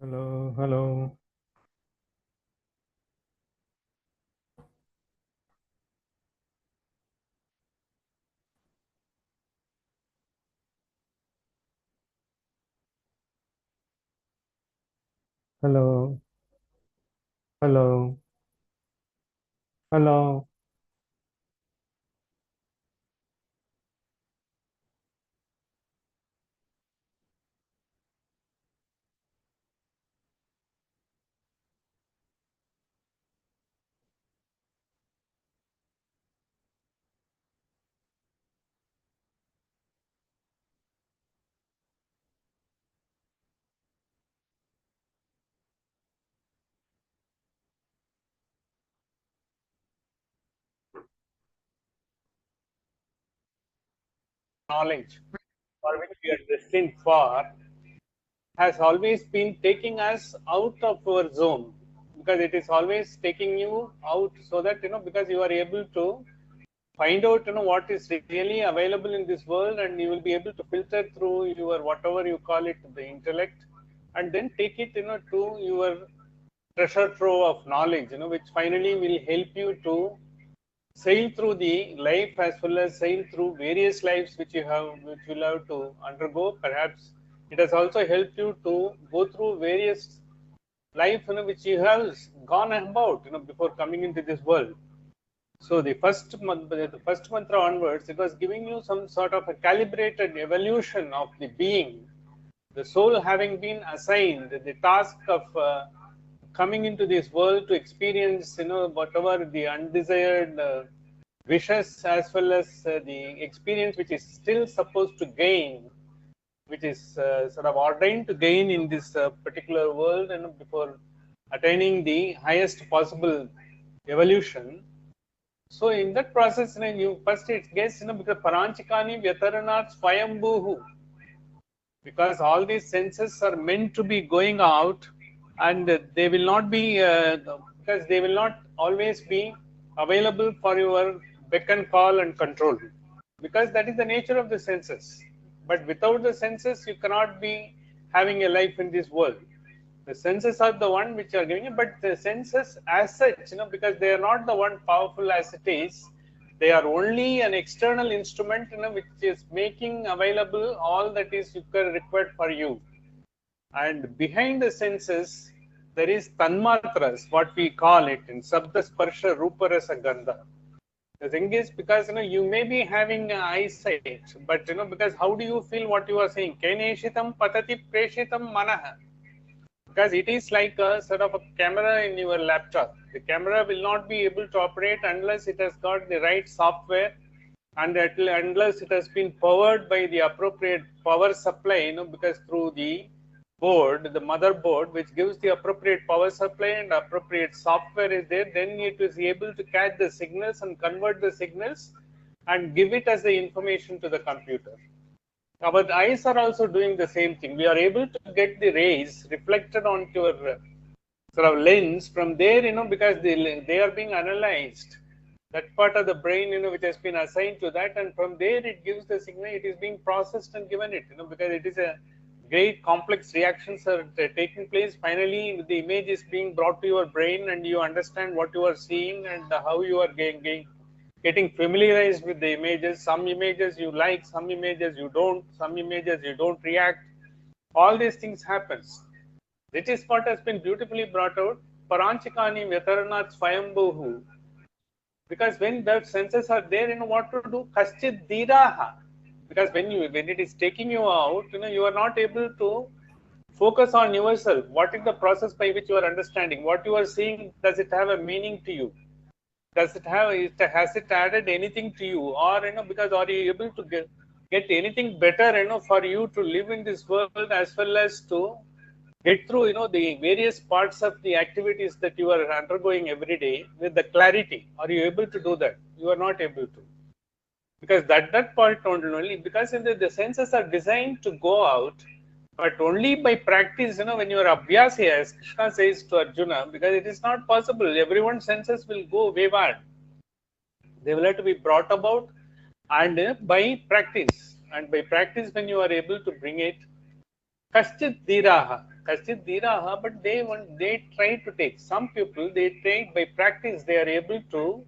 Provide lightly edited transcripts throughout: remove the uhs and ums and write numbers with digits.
Hello, hello. Hello, hello, hello. Knowledge for which we are destined for has always been taking us out of our zone, because it is always taking you out, so that because you are able to find out what is really available in this world, and you will be able to filter through your whatever you call it, the intellect, and then take it to your treasure trove of knowledge, which finally will help you to sail through the life, as well as sail through various lives which you'll have to undergo. Perhaps it has also helped you to go through various life which you have gone about before coming into this world. So the first mantra onwards, it was giving you some sort of a calibrated evolution of the being, the soul having been assigned the task of coming into this world to experience whatever the undesired wishes, as well as the experience which is still supposed to gain, which is sort of ordained to gain in this particular world, and before attaining the highest possible evolution. So in that process, you first it gets because paranchikani vyataranat swayambhuhu, because all these senses are meant to be going out, and they will not be because they will not always be available for your beck and call and control, because that is the nature of the senses. But without the senses you cannot be having a life in this world. The senses are the one which are giving it, but the senses as such, because they are not the one powerful as it is, they are only an external instrument which is making available all that is required for you. And behind the senses there is tanmatras, what we call it in sabda sparsha rupa rasa gandha. The thing is, because you may be having eyesight, but because how do you feel what you are saying? Keneshitam patati preshitam manah, because it is like a sort of a camera in your laptop. The camera will not be able to operate unless it has got the right software, and unless it has been powered by the appropriate power supply, because through the board, the motherboard, which gives the appropriate power supply and appropriate software is there, then it is able to catch the signals and convert the signals and give it as the information to the computer. Our eyes are also doing the same thing. We are able to get the rays reflected onto our sort of lens from there, because they are being analyzed. That part of the brain, which has been assigned to that, and from there it gives the signal. It is being processed and given it, because it is a great complex reactions are taking place. Finally, the image is being brought to your brain, and you understand what you are seeing and how you are getting familiarized with the images. Some images you like, some images you don't, some images you don't react. All these things happens. This is what has been beautifully brought out. Paranchikani Vyataranat Swayambhuhu. Because when the senses are there, what to do? Kaschid Diraha. Because when it is taking you out, you are not able to focus on yourself. What is the process by which you are understanding? What you are seeing, does it have a meaning to you? Does it have has it added anything to you, or because are you able to get anything better for you to live in this world, as well as to get through the various parts of the activities that you are undergoing every day with the clarity? Are you able to do that? You are not able to, because that point only, because the senses are designed to go out, but only by practice, when you are abhyasi, as Krishna says to Arjuna, because it is not possible. Everyone's senses will go wayward. They will have to be brought about, and by practice. And by practice, when you are able to bring it, Kaschit Dhiraha. Kaschit Dhiraha, but they try to take. Some people, they take by practice, they are able to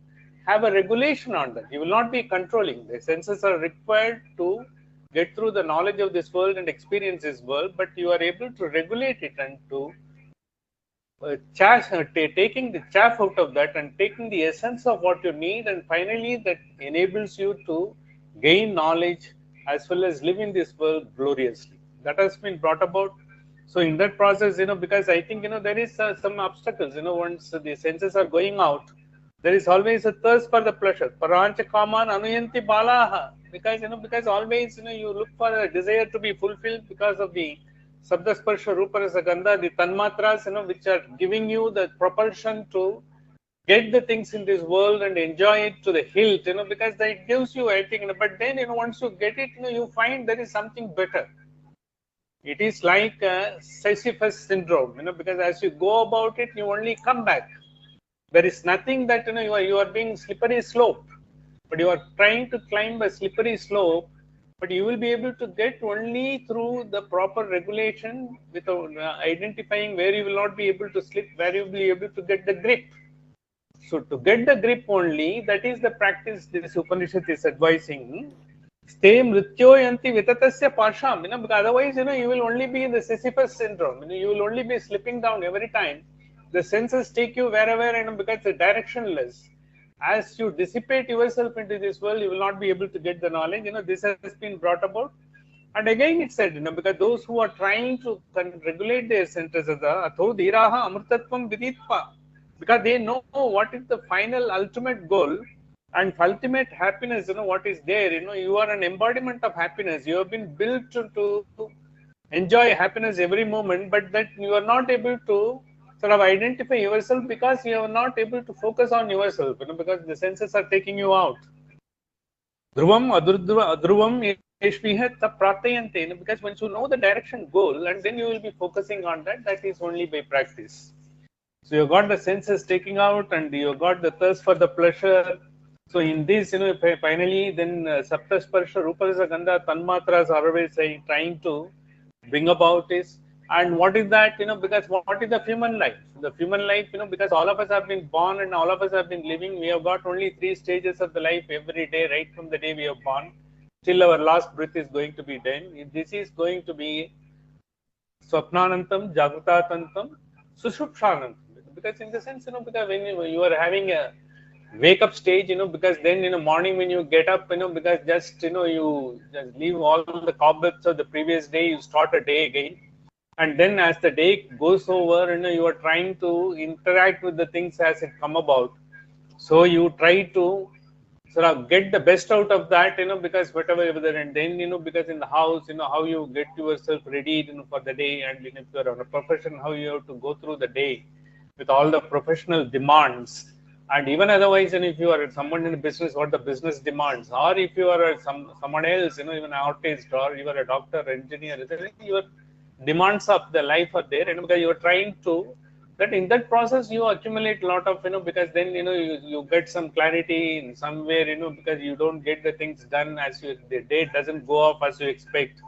have a regulation on that. You will not be controlling. The senses are required to get through the knowledge of this world and experience this world, but you are able to regulate it and to taking the chaff out of that and taking the essence of what you need, and finally that enables you to gain knowledge as well as live in this world gloriously. That has been brought about. So in that process, because I think, there is some obstacles, once the senses are going out, there is always a thirst for the pleasure. Parancha kaman anuyanti balaha. Because always, you look for a desire to be fulfilled because of the Sabda Sparsha Rupa Rasa Gandha, the Tanmatras, which are giving you the propulsion to get the things in this world and enjoy it to the hilt, because it gives you, I think, but then, once you get it, you find there is something better. It is like a Sisyphus syndrome, because as you go about it, you only come back. There is nothing that, you are being slippery slope, but you are trying to climb a slippery slope, but you will be able to get only through the proper regulation, without identifying where you will not be able to slip, where you will be able to get the grip. So to get the grip only, that is the practice this Upanishad is advising. Stay mrityoyanti vitatasya parsham, because otherwise, you will only be in the Sisyphus syndrome. You will only be slipping down every time. The senses take you wherever, because it's directionless. As you dissipate yourself into this world, you will not be able to get the knowledge. This has been brought about. And again it said, because those who are trying to regulate their senses, atho dhiraha amrtatvam viditva, because they know what is the final ultimate goal and ultimate happiness, what is there. You are an embodiment of happiness. You have been built to enjoy happiness every moment, but that you are not able to sort of identify yourself because you are not able to focus on yourself, because the senses are taking you out. Dhruvam adruvam eshviha praptayante, because once you know the direction goal, and then you will be focusing on that, that is only by practice. So you got the senses taking out, and you got the thirst for the pleasure. So in this, finally, then Saptasparsha, Ruparasa Gandha, Tanmatras are always trying to bring about is, and what is that, because what is the human life? The human life, because all of us have been born and all of us have been living, we have got only 3 stages of the life every day, right from the day we are born, till our last breath is going to be done. This is going to be Swapnanantam, Jagratatantam, Sushupshanantam. Because in the sense, because when you are having a wake up stage, because then in the morning when you get up, because just, you just leave all the cobwebs of the previous day, you start a day again. And then as the day goes over, you are trying to interact with the things as it come about. So you try to sort of get the best out of that, because whatever, and then, because in the house, how you get yourself ready, for the day, and if you are on a profession, how you have to go through the day with all the professional demands. And even otherwise, and if you are someone in business, what the business demands, or if you are someone else, even an artist, or you are a doctor, engineer, your demands of the life are there, because you are trying to, that in that process you accumulate a lot of, because then, you get some clarity in somewhere, because you don't get the things done as you, the day doesn't go off as you expect.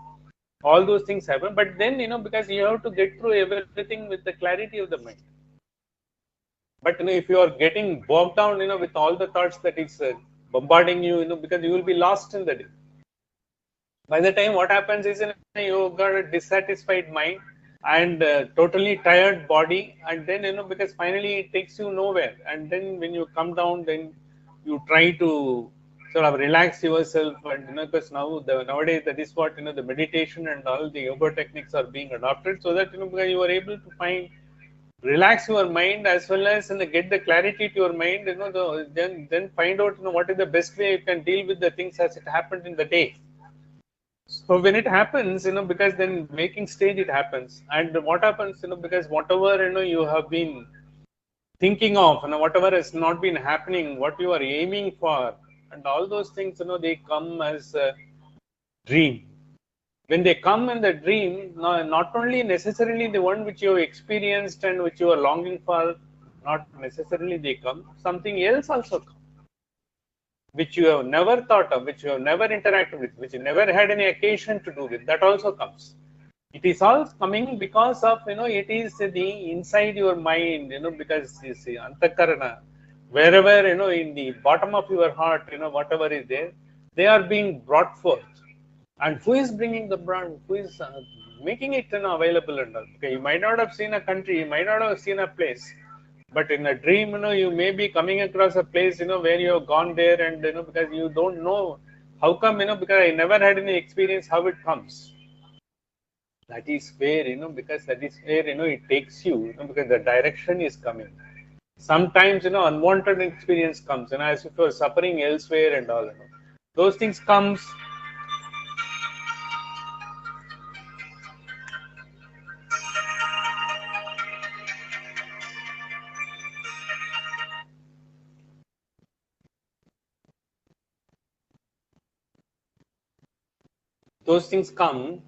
All those things happen, but then, because you have to get through everything with the clarity of the mind. But if you are getting bogged down, with all the thoughts that is bombarding you, because you will be lost in the day. By the time what happens is, you got a dissatisfied mind and totally tired body, and then, because finally it takes you nowhere. And then when you come down, then you try to sort of relax yourself, and because nowadays that is what, the meditation and all the yoga techniques are being adopted, so that because you are able to relax your mind as well as get the clarity to your mind, then find out what is the best way you can deal with the things as it happened in the day. So when it happens, because then waking stage it happens, and what happens, because whatever you have been thinking of, whatever has not been happening, what you are aiming for, and all those things, they come as a dream. When they come in the dream, not only necessarily the one which you have experienced and which you are longing for, not necessarily they come, something else also comes, which you have never thought of, which you have never interacted with, which you never had any occasion to do with, that also comes. It is all coming because of, it is the inside your mind, because you see antakarana, wherever, in the bottom of your heart, whatever is there, they are being brought forth. And who is bringing the brand, who is making it, available and all? Okay, you might not have seen a country, you might not have seen a place, but in a dream, you may be coming across a place, where you have gone there, and because you don't know how come, because I never had any experience how it comes. That is where, because that is where, it takes you, because the direction is coming. Sometimes, unwanted experience comes, as if you're suffering elsewhere and all, those things comes. Those things come.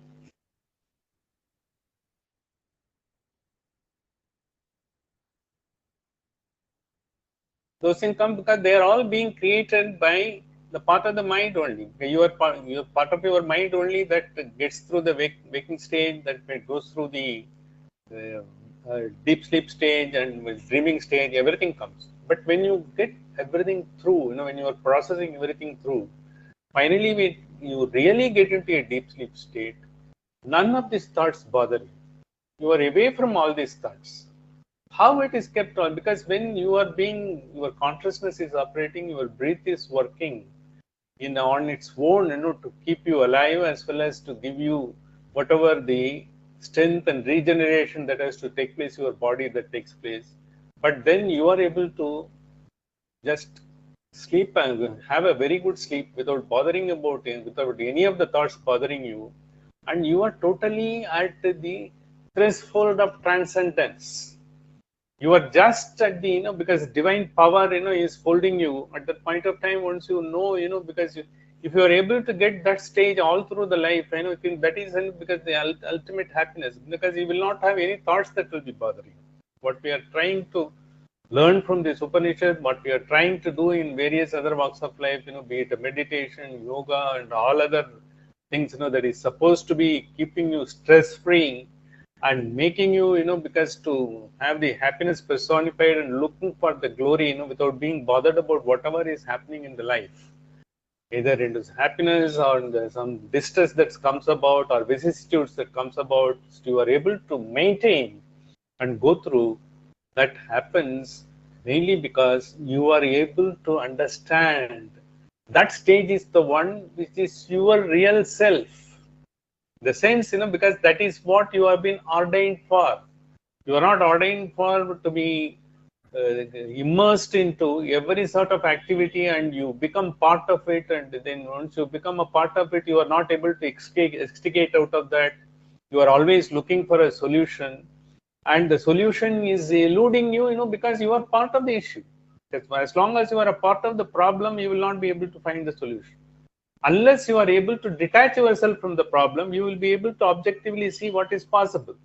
Those things come because they are all being created by the part of the mind only. You are part of your mind only that gets through the waking stage, that goes through the uh, deep sleep stage and with dreaming stage. Everything comes. But when you get everything through, when you are processing everything through, finally, when you really get into a deep sleep state, none of these thoughts bother you. You are away from all these thoughts. How it is kept on? Because when you are being, your consciousness is operating, your breath is working in on its own, to keep you alive as well as to give you whatever the strength and regeneration that has to take place, your body that takes place. But then you are able to just sleep and have a very good sleep without bothering about it, without any of the thoughts bothering you, and you are totally at the threshold of transcendence. You are just at the, because divine power, is holding you at that point of time. Once because if you are able to get that stage all through the life, I think that is because the ultimate happiness, because you will not have any thoughts that will be bothering you. What we are trying to learn from this Upanishad, what we are trying to do in various other walks of life, be it a meditation, yoga, and all other things, that is supposed to be keeping you stress free and making you, because to have the happiness personified and looking for the glory, without being bothered about whatever is happening in the life, either it is happiness or some distress that comes about or vicissitudes that comes about. So you are able to maintain and go through. That happens mainly because you are able to understand that stage is the one which is your real self. The sense, because that is what you have been ordained for. You are not ordained for to be immersed into every sort of activity and you become part of it, and then once you become a part of it, you are not able to extricate out of that. You are always looking for a solution, and the solution is eluding you, because you are part of the issue. As long as you are a part of the problem, you will not be able to find the solution. Unless you are able to detach yourself from the problem, you will be able to objectively see what is possible.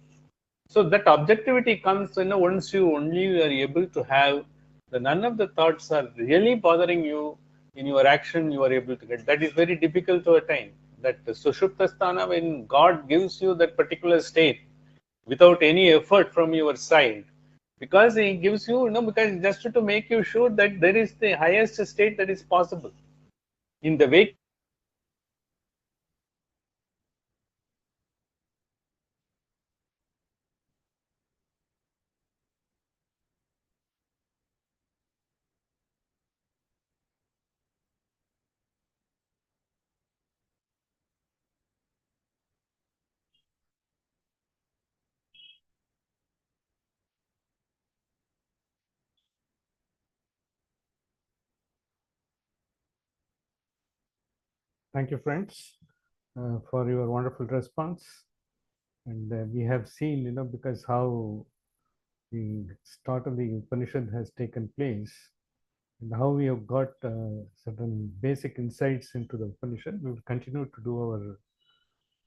So that objectivity comes, once you only are able to have the none of the thoughts are really bothering you in your action, you are able to get. That is very difficult to attain. That sushuptasthana, when God gives you that particular state without any effort from your side, because He gives you, because just to make you sure that there is the highest state that is possible in the wake. Thank you, friends, for your wonderful response. And we have seen, because how the start of the Upanishad has taken place and how we have got certain basic insights into the Upanishad. We will continue to do our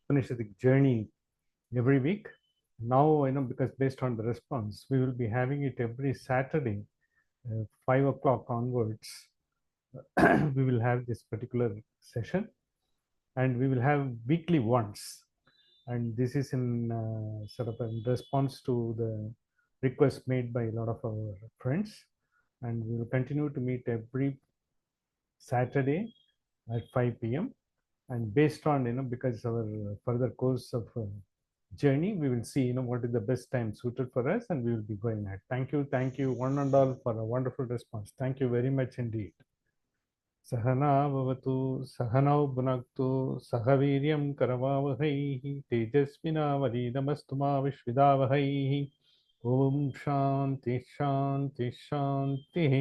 Upanishadic journey every week. Now, because based on the response, we will be having it every Saturday, 5 o'clock onwards. We will have this particular session, and we will have weekly once. and this is in sort of in response to the request made by a lot of our friends. And we will continue to meet every Saturday at 5 p.m. And based on, because our further course of journey, we will see, what is the best time suited for us, and we will be going ahead. Thank you, one and all, for a wonderful response. Thank you very much indeed. सहना भवतु सहनौ भुनक्तु सह वीर्यं करवावहैः तेजस्विनावधीतमस्तु मा विश्विदावहैः ॐ शान्ति शान्ति शान्तिः